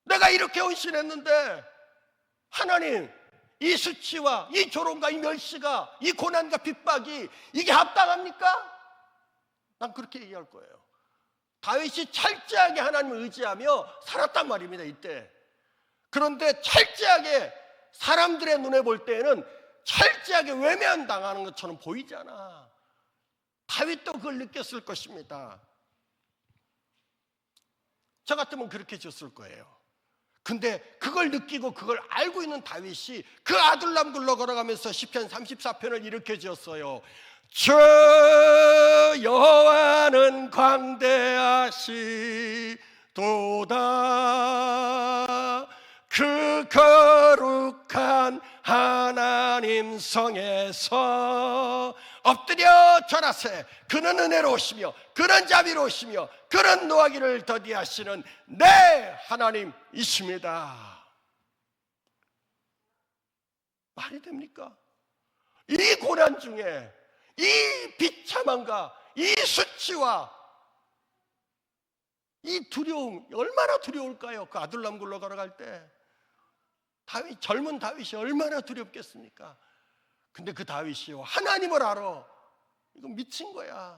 내가 이렇게 헌신했는데 하나님, 이 수치와 이 조롱과 이 멸시가, 이 고난과 핍박이 이게 합당합니까? 난 그렇게 얘기할 거예요. 다윗이 철저하게 하나님을 의지하며 살았단 말입니다, 이때. 그런데 철저하게 사람들의 눈에 볼 때에는 철저하게 외면당하는 것처럼 보이잖아. 다윗도 그걸 느꼈을 것입니다. 저 같으면 그렇게 졌을 거예요. 근데 그걸 느끼고 그걸 알고 있는 다윗이 그 아둘람 굴로 걸어가면서 시편 34편을 이렇게 지었어요. 주 여호와는 광대하시도다. 그 거룩한 하나님 성에서 엎드려 절하세. 그는 은혜로우시며 그는 자비로우시며 그는 노하기를 더디하시는 내 하나님이십니다. 말이 됩니까? 이 고난 중에 이 비참함과 이 수치와 이 두려움, 얼마나 두려울까요? 그 아둘람 굴로 걸어갈 때 젊은 다윗이 얼마나 두렵겠습니까? 근데 그 다윗이요, 하나님을 알아. 이거 미친 거야.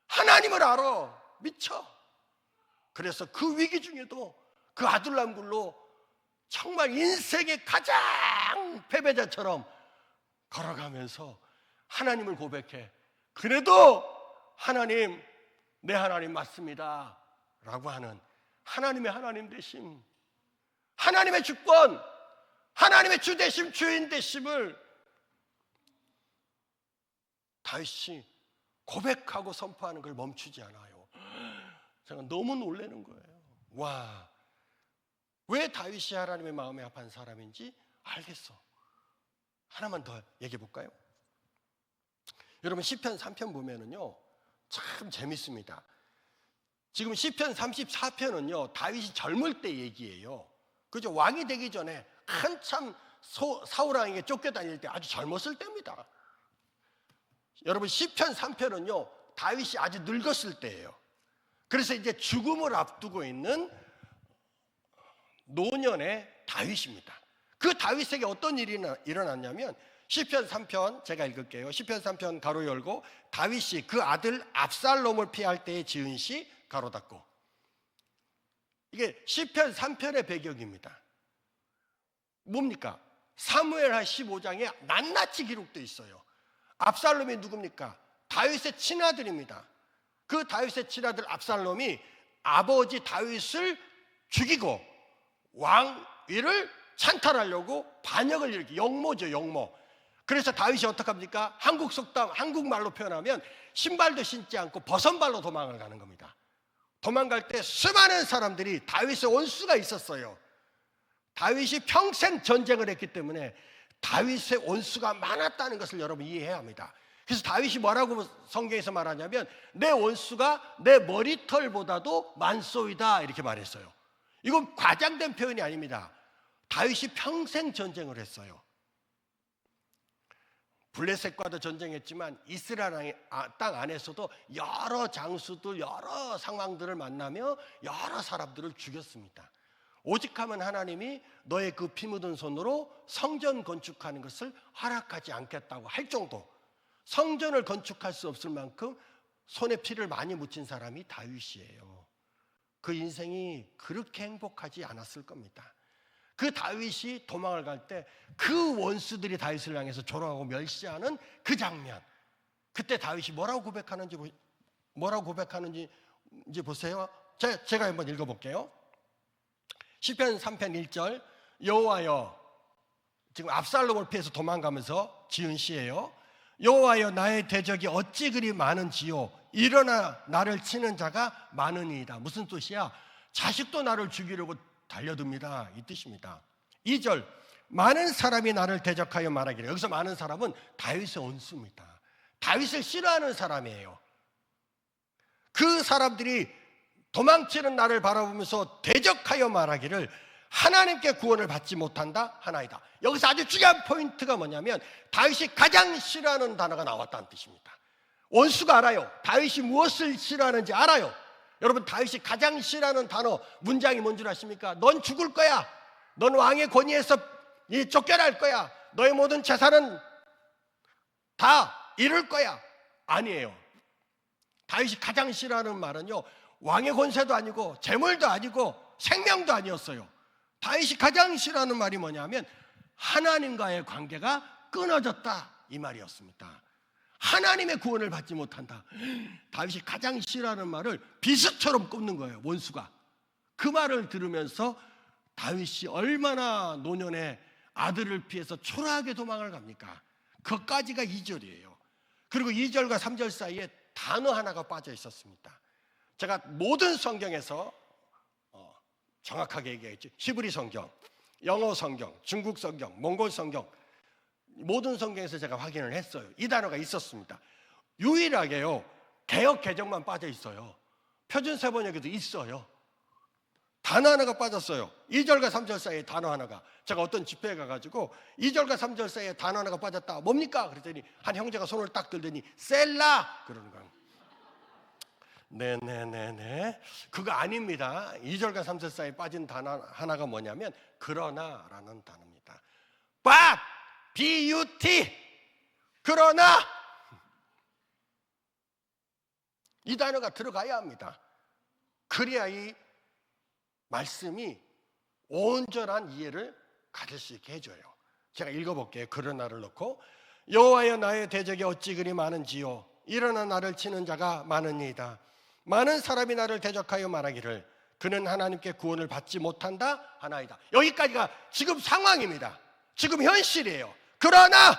하나님을 알아. 미쳐. 그래서 그 위기 중에도 그 아둘람 굴로 정말 인생의 가장 패배자처럼 걸어가면서 하나님을 고백해. 그래도 하나님, 내 하나님 맞습니다 라고 하는 하나님의 하나님 되심, 하나님의 주권, 하나님의 주 되심, 주인 되심을 다윗이 고백하고 선포하는 걸 멈추지 않아요. 제가 너무 놀라는 거예요. 와, 왜 다윗이 하나님의 마음에 합한 사람인지 알겠어. 하나만 더 얘기해 볼까요? 여러분 시편 3편 보면은요 참 재밌습니다. 지금 시편 34편은요 다윗이 젊을 때 얘기예요. 그죠? 왕이 되기 전에 한참 사울 왕에게 쫓겨다닐 때 아주 젊었을 때입니다. 여러분 시편 3편은요 다윗이 아주 늙었을 때예요. 그래서 이제 죽음을 앞두고 있는 노년의 다윗입니다. 그 다윗에게 어떤 일이 일어났냐면 시편 3편 제가 읽을게요. 시편 3편 가로 열고 다윗이 그 아들 압살롬을 피할 때에 지은 시 가로 닫고. 이게 시편 3편의 배경입니다. 뭡니까? 사무엘하 15장에 낱낱이 기록되어 있어요. 압살롬이 누굽니까? 다윗의 친아들입니다. 그 다윗의 친아들 압살롬이 아버지 다윗을 죽이고 왕위를 찬탈하려고 반역을 일으키, 역모죠, 역모. 그래서 다윗이 어떡합니까? 한국 속담, 한국말로 표현하면 신발도 신지 않고 버선발로 도망을 가는 겁니다. 도망갈 때 수많은 사람들이 다윗의 원수가 있었어요. 다윗이 평생 전쟁을 했기 때문에 다윗의 원수가 많았다는 것을 여러분 이해해야 합니다. 그래서 다윗이 뭐라고 성경에서 말하냐면 내 원수가 내 머리털보다도 많소이다 이렇게 말했어요. 이건 과장된 표현이 아닙니다. 다윗이 평생 전쟁을 했어요. 블레셋과도 전쟁했지만 이스라엘 땅 안에서도 여러 장수들, 여러 상황들을 만나며 여러 사람들을 죽였습니다. 오직하면 하나님이 너의 그 피 묻은 손으로 성전 건축하는 것을 허락하지 않겠다고 할 정도, 성전을 건축할 수 없을 만큼 손에 피를 많이 묻힌 사람이 다윗이에요. 그 인생이 그렇게 행복하지 않았을 겁니다. 그 다윗이 도망을 갈 때 그 원수들이 다윗을 향해서 조롱하고 멸시하는 그 장면, 그때 다윗이 뭐라고 고백하는지 보세요. 제가 한번 읽어볼게요. 시편 3편 1절 여호와여, 지금 압살롬을 피해서 도망가면서 지은 시예요. 여호와여 나의 대적이 어찌 그리 많은지요. 일어나 나를 치는 자가 많으니이다. 무슨 뜻이야? 자식도 나를 죽이려고 달려듭니다, 이 뜻입니다. 2절 많은 사람이 나를 대적하여 말하기를. 여기서 많은 사람은 다윗의 원수입니다. 다윗을 싫어하는 사람이에요. 그 사람들이 도망치는 나를 바라보면서 대적하여 말하기를 하나님께 구원을 받지 못한다 하나이다. 여기서 아주 중요한 포인트가 뭐냐면 다윗이 가장 싫어하는 단어가 나왔다는 뜻입니다. 원수가 알아요. 다윗이 무엇을 싫어하는지 알아요. 여러분 다윗이 가장 싫어하는 단어, 문장이 뭔 줄 아십니까? 넌 죽을 거야. 넌 왕의 권위에서 쫓겨날 거야. 너의 모든 재산은 다 잃을 거야. 아니에요. 다윗이 가장 싫어하는 말은요, 왕의 권세도 아니고 재물도 아니고 생명도 아니었어요. 다윗이 가장 싫어하는 말이 뭐냐면 하나님과의 관계가 끊어졌다, 이 말이었습니다. 하나님의 구원을 받지 못한다. 다윗이 가장 싫어하는 말을 비수처럼 꼽는 거예요, 원수가. 그 말을 들으면서 다윗이 얼마나 노년에 아들을 피해서 초라하게 도망을 갑니까? 그것까지가 2절이에요. 그리고 2절과 3절 사이에 단어 하나가 빠져 있었습니다. 제가 모든 성경에서 정확하게 얘기했죠. 히브리 성경, 영어 성경, 중국 성경, 몽골 성경, 모든 성경에서 제가 확인을 했어요. 이 단어가 있었습니다. 유일하게요, 개역 개정만 빠져 있어요. 표준 세번역에도 있어요. 단어 하나가 빠졌어요. 2절과 3절 사이에 단어 하나가. 제가 어떤 집회에 가가지고 2절과 3절 사이에 단어 하나가 빠졌다. 뭡니까? 그랬더니 한 형제가 손을 딱 들더니 셀라 그러는 거예요. 네네네네, 그거 아닙니다. 2절과 3절 사이에 빠진 단어 하나가 뭐냐면 그러나라는 단어입니다. But, B-U-T, 그러나, 이 단어가 들어가야 합니다. 그래야 이 말씀이 온전한 이해를 가질 수 있게 해줘요. 제가 읽어볼게요. 그러나를 넣고 여호와여 나의 대적이 어찌 그리 많은지요. 일어나 나를 치는 자가 많으니이다. 많은 사람이 나를 대적하여 말하기를 그는 하나님께 구원을 받지 못한다 하나이다. 여기까지가 지금 상황입니다. 지금 현실이에요. 그러나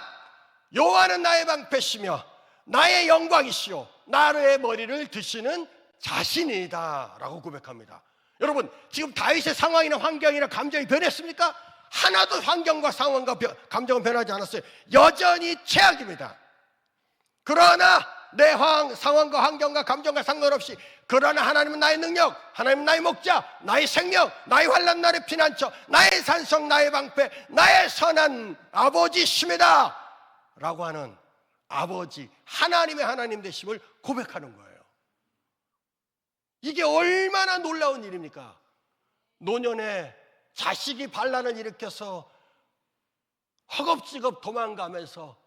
여호와는 나의 방패시며 나의 영광이시오 나의 머리를 드시는 자신이다 라고 고백합니다. 여러분 지금 다윗의 상황이나 환경이나 감정이 변했습니까? 하나도 환경과 상황과 감정은 변하지 않았어요. 여전히 최악입니다. 그러나 내 상황과 환경과 감정과 상관없이, 그러나 하나님은 나의 능력, 하나님은 나의 목자, 나의 생명, 나의 환난 날의 피난처, 나의 산성, 나의 방패, 나의 선한 아버지십니다 라고 하는 아버지, 하나님의 하나님 되심을 고백하는 거예요. 이게 얼마나 놀라운 일입니까? 노년에 자식이 반란을 일으켜서 허겁지겁 도망가면서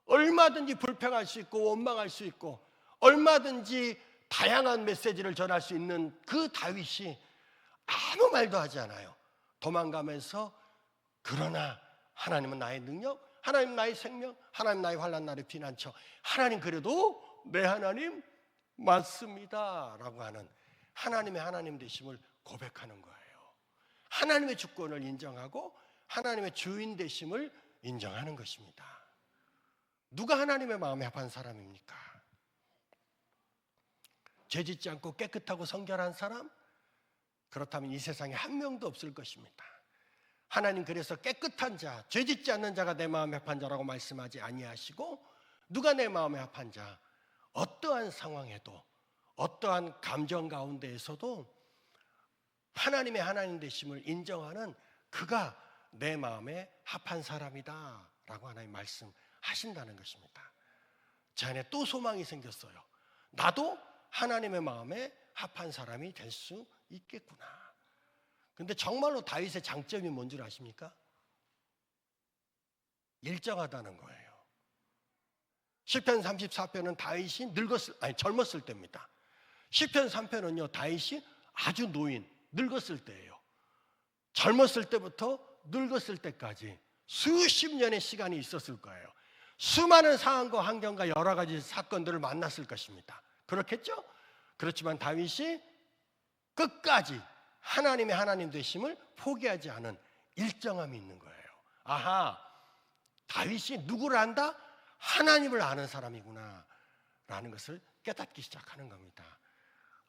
얼마든지 불평할 수 있고 원망할 수 있고 얼마든지 다양한 메시지를 전할 수 있는 그 다윗이 아무 말도 하지 않아요. 도망가면서 그러나 하나님은 나의 능력, 하나님 나의 생명, 하나님 나의 환난 날의 피난처, 하나님 그래도 내 하나님 맞습니다 라고 하는 하나님의 하나님 되심을 고백하는 거예요. 하나님의 주권을 인정하고 하나님의 주인 되심을 인정하는 것입니다. 누가 하나님의 마음에 합한 사람입니까? 죄짓지 않고 깨끗하고 성결한 사람? 그렇다면 이 세상에 한 명도 없을 것입니다. 하나님 그래서 깨끗한 자, 죄짓지 않는 자가 내 마음에 합한 자라고 말씀하지 아니하시고, 누가 내 마음에 합한 자, 어떠한 상황에도 어떠한 감정 가운데에서도 하나님의 하나님 되심을 인정하는 그가 내 마음에 합한 사람이다 라고 하나님 말씀하신다는 것입니다. 제 안에 또 소망이 생겼어요. 나도 하나님의 마음에 합한 사람이 될 수 있겠구나. 근데 정말로 다윗의 장점이 뭔 줄 아십니까? 일정하다는 거예요. 시편 34편은 다윗이 젊었을 때입니다. 시편 3편은요 다윗이 아주 노인, 늙었을 때예요. 젊었을 때부터 늙었을 때까지 수십 년의 시간이 있었을 거예요. 수많은 상황과 환경과 여러 가지 사건들을 만났을 것입니다. 그렇겠죠? 그렇지만 다윗이 끝까지 하나님의 하나님 되심을 포기하지 않은 일정함이 있는 거예요. 아하, 다윗이 누구를 안다? 하나님을 아는 사람이구나 라는 것을 깨닫기 시작하는 겁니다.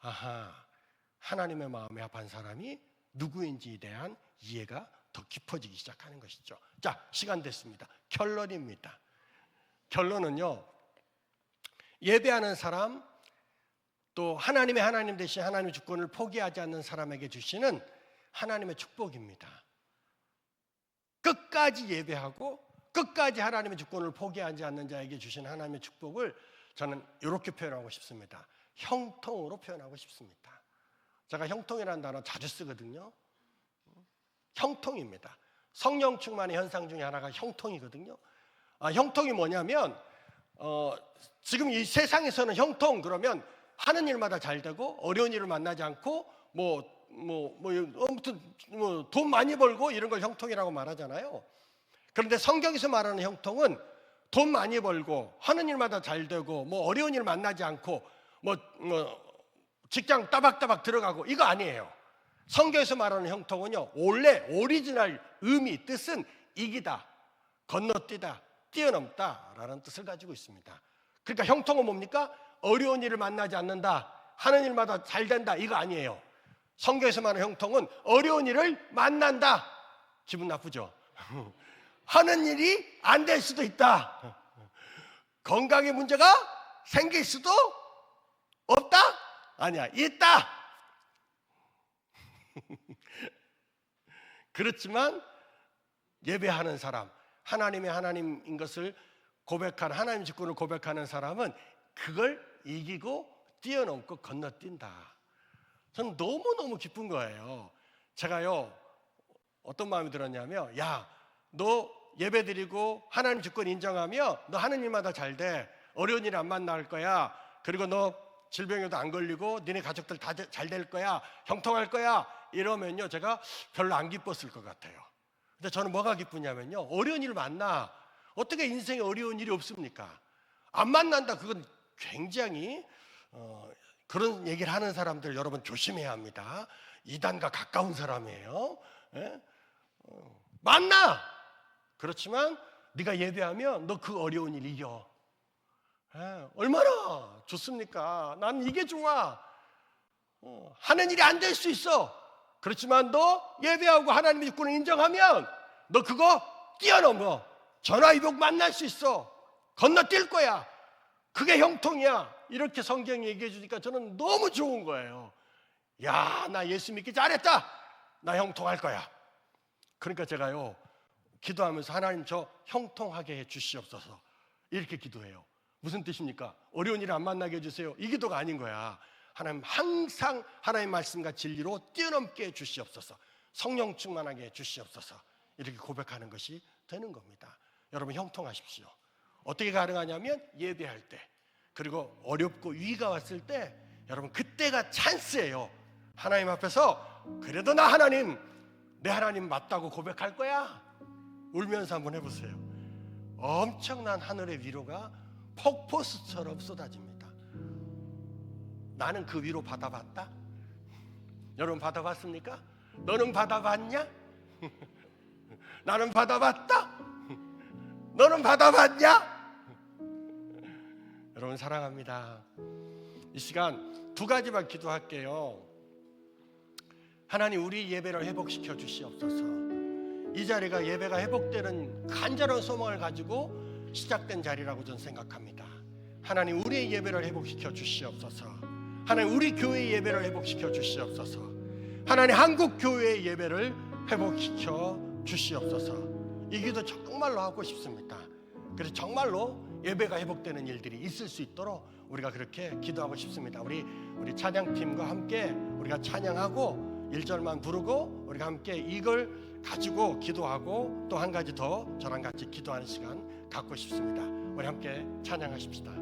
아하, 하나님의 마음에 합한 사람이 누구인지에 대한 이해가 더 깊어지기 시작하는 것이죠. 자, 시간 됐습니다. 결론입니다. 결론은요, 예배하는 사람, 또 하나님의 하나님 대신 하나님의 주권을 포기하지 않는 사람에게 주시는 하나님의 축복입니다. 끝까지 예배하고 끝까지 하나님의 주권을 포기하지 않는 자에게 주신 하나님의 축복을 저는 이렇게 표현하고 싶습니다. 형통으로 표현하고 싶습니다. 제가 형통이라는 단어 자주 쓰거든요. 형통입니다. 성령 충만의 현상 중에 하나가 형통이거든요. 형통이 뭐냐면 지금 이 세상에서는 형통 그러면 하는 일마다 잘 되고 어려운 일을 만나지 않고 아무튼 돈 많이 벌고 이런 걸 형통이라고 말하잖아요. 그런데 성경에서 말하는 형통은 돈 많이 벌고 하는 일마다 잘 되고 어려운 일 만나지 않고 직장 따박따박 들어가고 이거 아니에요. 성경에서 말하는 형통은요, 원래 오리지널 의미, 뜻은 이기다, 건너뛰다, 뛰어넘다 라는 뜻을 가지고 있습니다. 그러니까 형통은 뭡니까? 어려운 일을 만나지 않는다, 하는 일마다 잘 된다, 이거 아니에요. 성경에서 말하는 형통은 어려운 일을 만난다. 기분 나쁘죠? 하는 일이 안 될 수도 있다. 건강에 문제가 생길 수도 없다? 아니야, 있다. 그렇지만 예배하는 사람, 하나님의 하나님인 것을 고백하는, 하나님 주권을 고백하는 사람은 그걸 이기고 뛰어넘고 건너뛴다. 저는 너무너무 기쁜 거예요. 제가요 어떤 마음이 들었냐면, 야, 너 예배 드리고 하나님 주권 인정하며 너 하는 일마다 잘 돼, 어려운 일 안 만날 거야, 그리고 너 질병에도 안 걸리고 니네 가족들 다 잘 될 거야, 형통할 거야, 이러면요 제가 별로 안 기뻤을 것 같아요. 근데 저는 뭐가 기쁘냐면요, 어려운 일을 만나. 어떻게 인생에 어려운 일이 없습니까? 안 만난다, 그건 굉장히 그런 얘기를 하는 사람들 여러분 조심해야 합니다. 이단과 가까운 사람이에요. 만나. 그렇지만 네가 예배하면 너 그 어려운 일 이겨. 얼마나 좋습니까? 난 이게 좋아. 하는 일이 안 될 수 있어. 그렇지만 너 예배하고 하나님의 주권을 인정하면 너 그거 뛰어넘어. 전화위복 만날 수 있어. 건너뛸 거야. 그게 형통이야. 이렇게 성경이 얘기해 주니까 저는 너무 좋은 거예요. 야, 나 예수 믿기 잘했다. 나 형통할 거야. 그러니까 제가요, 기도하면서 하나님 저 형통하게 해 주시옵소서 이렇게 기도해요. 무슨 뜻입니까? 어려운 일을 안 만나게 해주세요. 이 기도가 아닌 거야. 하나님 항상 하나님의 말씀과 진리로 뛰어넘게 해 주시옵소서. 성령 충만하게 해 주시옵소서. 이렇게 고백하는 것이 되는 겁니다. 여러분 형통하십시오. 어떻게 가능하냐면 예배할 때, 그리고 어렵고 위기가 왔을 때, 여러분 그때가 찬스예요. 하나님 앞에서 그래도 나 하나님, 내 하나님 맞다고 고백할 거야. 울면서 한번 해보세요. 엄청난 하늘의 위로가 폭포수처럼 쏟아집니다. 나는 그 위로 받아봤다? 여러분 받아봤습니까? 너는 받아봤냐? 나는 받아봤다? 너는 받아봤냐? 여러분 사랑합니다. 이 시간 두 가지만 기도할게요. 하나님 우리 예배를 회복시켜 주시옵소서. 이 자리가 예배가 회복되는 간절한 소망을 가지고 시작된 자리라고 저는 생각합니다. 하나님 우리의 예배를 회복시켜 주시옵소서. 하나님 우리 교회의 예배를 회복시켜 주시옵소서. 하나님 한국 교회의 예배를 회복시켜 주시옵소서. 이 기도 정말로 하고 싶습니다. 그래서 정말로 예배가 회복되는 일들이 있을 수 있도록 우리가 그렇게 기도하고 싶습니다. 우리 찬양팀과 함께 우리가 찬양하고 1절만 부르고 우리가 함께 이걸 가지고 기도하고 또 한 가지 더 저랑 같이 기도하는 시간 갖고 싶습니다. 우리 함께 찬양하십시다.